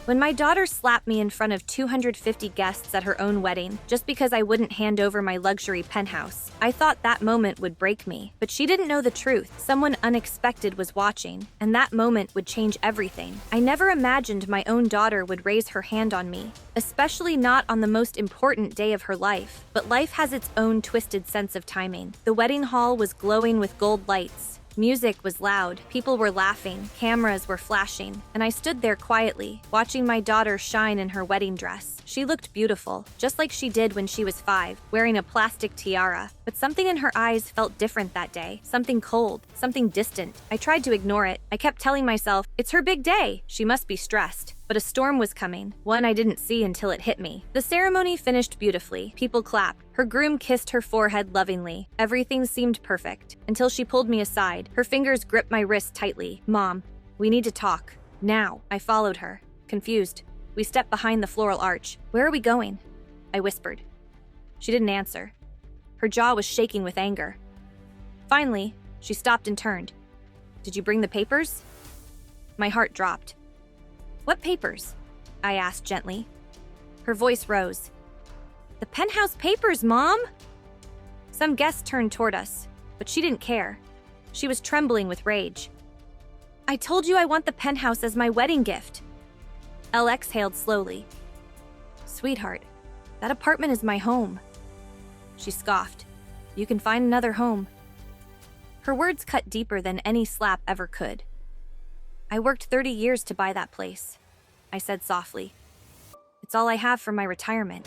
When my daughter slapped me in front of 250 guests at her own wedding just because I wouldn't hand over my luxury penthouse, I thought that moment would break me. But she didn't know the truth. Someone unexpected was watching, and that moment would change everything. I never imagined my own daughter would raise her hand on me, especially not on the most important day of her life. But life has its own twisted sense of timing. The wedding hall was glowing with gold lights. Music was loud, people were laughing, cameras were flashing, and I stood there quietly, watching my daughter shine in her wedding dress. She looked beautiful, just like she did when she was 5, wearing a plastic tiara. But something in her eyes felt different that day, something cold, something distant. I tried to ignore it. I kept telling myself, it's her big day, she must be stressed. But a storm was coming, one I didn't see until it hit me. The ceremony finished beautifully. People clapped. Her groom kissed her forehead lovingly. Everything seemed perfect, until she pulled me aside. Her fingers gripped my wrist tightly. Mom, we need to talk. Now. I followed her, confused. We stepped behind the floral arch. Where are we going? I whispered. She didn't answer. Her jaw was shaking with anger. Finally, she stopped and turned. Did you bring the papers? My heart dropped. What papers? I asked gently. Her voice rose. The penthouse papers, Mom! Some guests turned toward us, but she didn't care. She was trembling with rage. I told you I want the penthouse as my wedding gift. Elle exhaled slowly. Sweetheart, that apartment is my home. She scoffed. You can find another home. Her words cut deeper than any slap ever could. I worked 30 years to buy that place, I said softly. It's all I have for my retirement.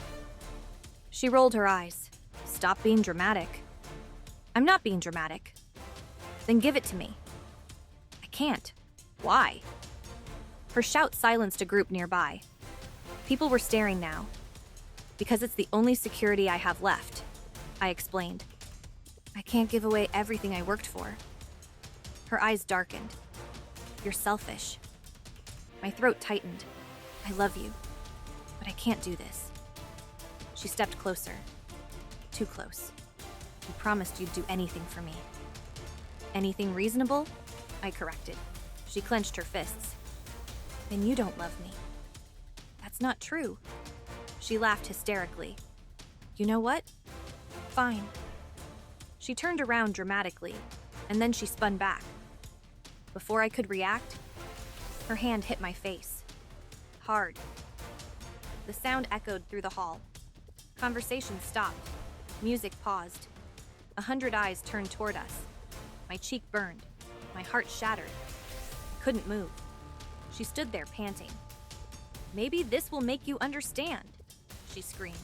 She rolled her eyes. Stop being dramatic. I'm not being dramatic. Then give it to me. I can't. Why? Her shout silenced a group nearby. People were staring now. Because it's the only security I have left, I explained. I can't give away everything I worked for. Her eyes darkened. You're selfish. My throat tightened. I love you, but I can't do this. She stepped closer. Too close. You promised you'd do anything for me. Anything reasonable? I corrected. She clenched her fists. Then you don't love me. That's not true. She laughed hysterically. You know what? Fine. She turned around dramatically, and then she spun back. Before I could react, her hand hit my face. Hard. The sound echoed through the hall. Conversation stopped. Music paused. 100 eyes turned toward us. My cheek burned. My heart shattered. I couldn't move. She stood there panting. Maybe this will make you understand, she screamed.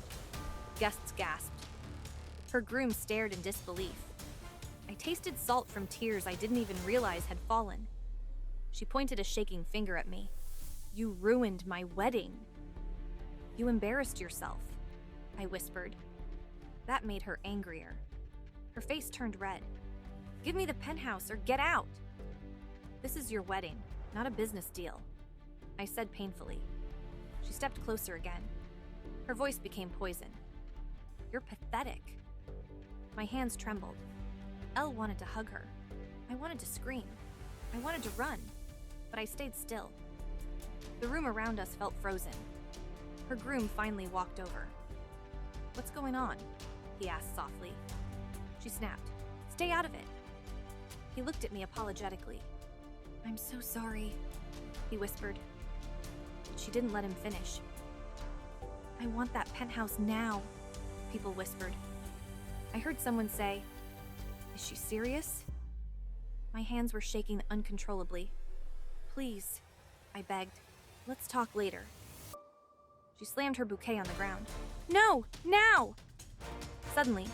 Guests gasped. Her groom stared in disbelief. I tasted salt from tears I didn't even realize had fallen. She pointed a shaking finger at me. You ruined my wedding. You embarrassed yourself, I whispered. That made her angrier. Her face turned red. Give me the penthouse or get out. This is your wedding, not a business deal, I said painfully. She stepped closer again. Her voice became poison. You're pathetic. My hands trembled. Elle wanted to hug her. I wanted to scream. I wanted to run, but I stayed still. The room around us felt frozen. Her groom finally walked over. What's going on? He asked softly. She snapped. Stay out of it. He looked at me apologetically. I'm so sorry, he whispered. She didn't let him finish. I want that penthouse now, people whispered. I heard someone say, is she serious? My hands were shaking uncontrollably. Please, I begged. Let's talk later. She slammed her bouquet on the ground. No, now! Suddenly,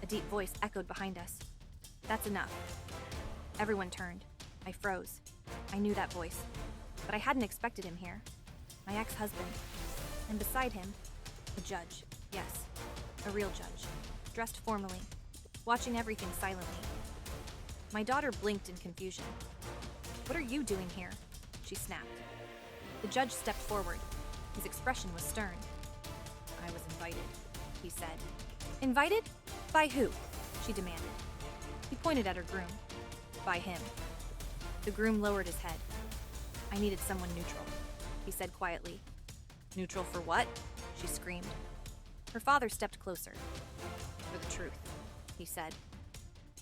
a deep voice echoed behind us. That's enough. Everyone turned. I froze. I knew that voice, but I hadn't expected him here. My ex-husband. And beside him, a judge. Yes, a real judge. Dressed formally, watching everything silently. My daughter blinked in confusion. What are you doing here? She snapped. The judge stepped forward. His expression was stern. I was invited, he said. Invited? By who? She demanded. He pointed at her groom. By him. The groom lowered his head. I needed someone neutral. he said quietly. Neutral for what? She screamed. Her father stepped closer. For the truth, he said.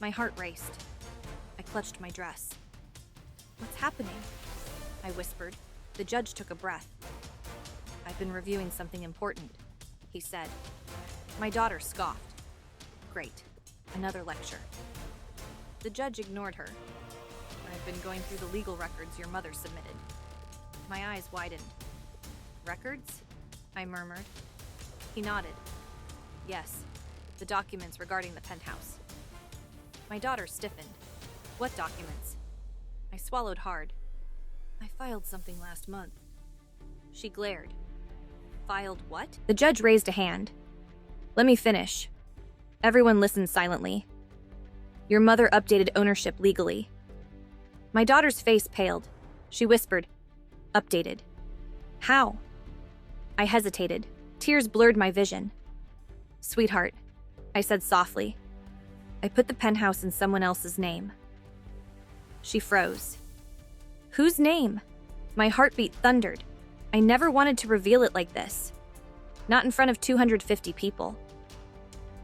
My heart raced. I clutched my dress. What's happening? I whispered. The judge took a breath. I've been reviewing something important, he said. My daughter scoffed. Great. Another lecture. The judge ignored her. I've been going through the legal records your mother submitted. My eyes widened. Records? I murmured. He nodded. Yes, the documents regarding the penthouse. My daughter stiffened. What documents? I swallowed hard. I filed something last month. She glared. Filed what? The judge raised a hand. Let me finish. Everyone listened silently. Your mother updated ownership legally. My daughter's face paled. She whispered, updated. How? I hesitated. Tears blurred my vision. Sweetheart, I said softly. I put the penthouse in someone else's name. She froze. Whose name? My heartbeat thundered. I never wanted to reveal it like this. Not in front of 250 people.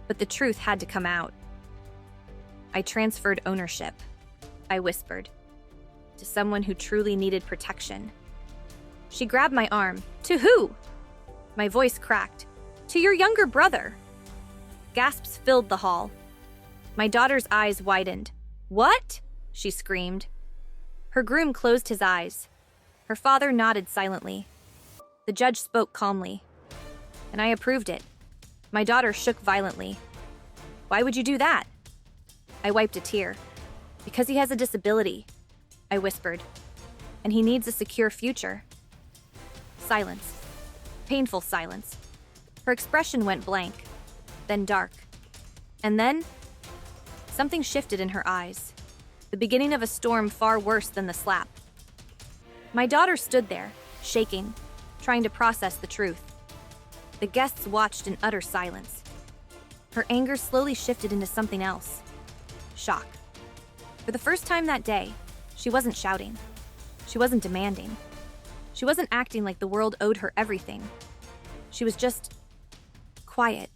But the truth had to come out. I transferred ownership, I whispered, to someone who truly needed protection. She grabbed my arm. To who? My voice cracked. To your younger brother. Gasps filled the hall. My daughter's eyes widened. What? She screamed. Her groom closed his eyes. Her father nodded silently. The judge spoke calmly. And I approved it. My daughter shook violently. Why would you do that? I wiped a tear. Because he has a disability, I whispered. And he needs a secure future. Silence. Painful silence. Her expression went blank, then dark. And then, something shifted in her eyes. The beginning of a storm far worse than the slap. My daughter stood there, shaking, trying to process the truth. The guests watched in utter silence. Her anger slowly shifted into something else. Shock. For the first time that day, she wasn't shouting. She wasn't demanding. She wasn't acting like the world owed her everything. She was just quiet.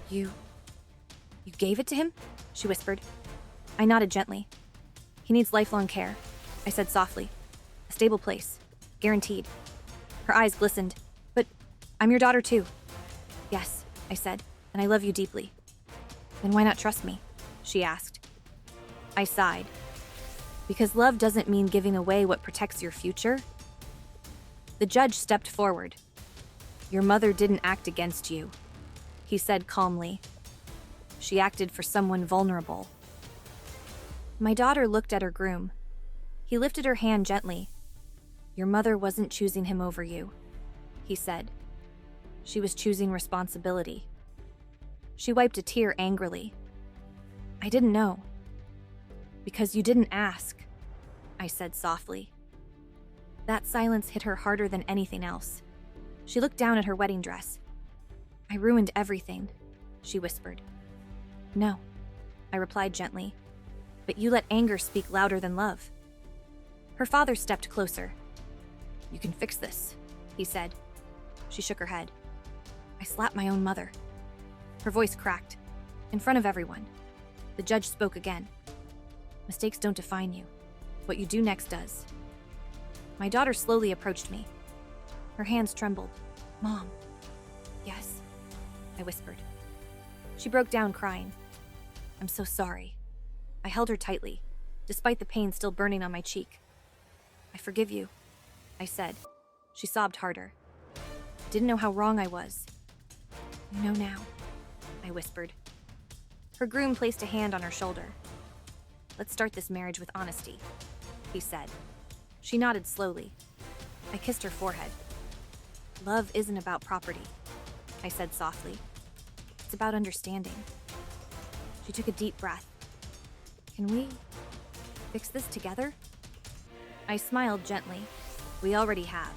You gave it to him? She whispered. I nodded gently. He needs lifelong care, I said softly. A stable place. Guaranteed. Her eyes glistened. But I'm your daughter too. Yes, I said, and I love you deeply. Then why not trust me? She asked. I sighed. Because love doesn't mean giving away what protects your future. The judge stepped forward. Your mother didn't act against you, he said calmly. She acted for someone vulnerable. My daughter looked at her groom. He lifted her hand gently. Your mother wasn't choosing him over you, he said. She was choosing responsibility. She wiped a tear angrily. I didn't know. Because you didn't ask, I said softly. That silence hit her harder than anything else. She looked down at her wedding dress. I ruined everything, she whispered. No, I replied gently, but you let anger speak louder than love. Her father stepped closer. You can fix this, he said. She shook her head. I slapped my own mother. Her voice cracked, in front of everyone. The judge spoke again. Mistakes don't define you. What you do next does. My daughter slowly approached me. Her hands trembled. Mom. Yes, I whispered. She broke down crying. I'm so sorry. I held her tightly, despite the pain still burning on my cheek. I forgive you, I said. She sobbed harder. I didn't know how wrong I was. You know now, I whispered. Her groom placed a hand on her shoulder. Let's start this marriage with honesty, he said. She nodded slowly. I kissed her forehead. Love isn't about property, I said softly. It's about understanding. She took a deep breath. Can we fix this together? I smiled gently. We already have.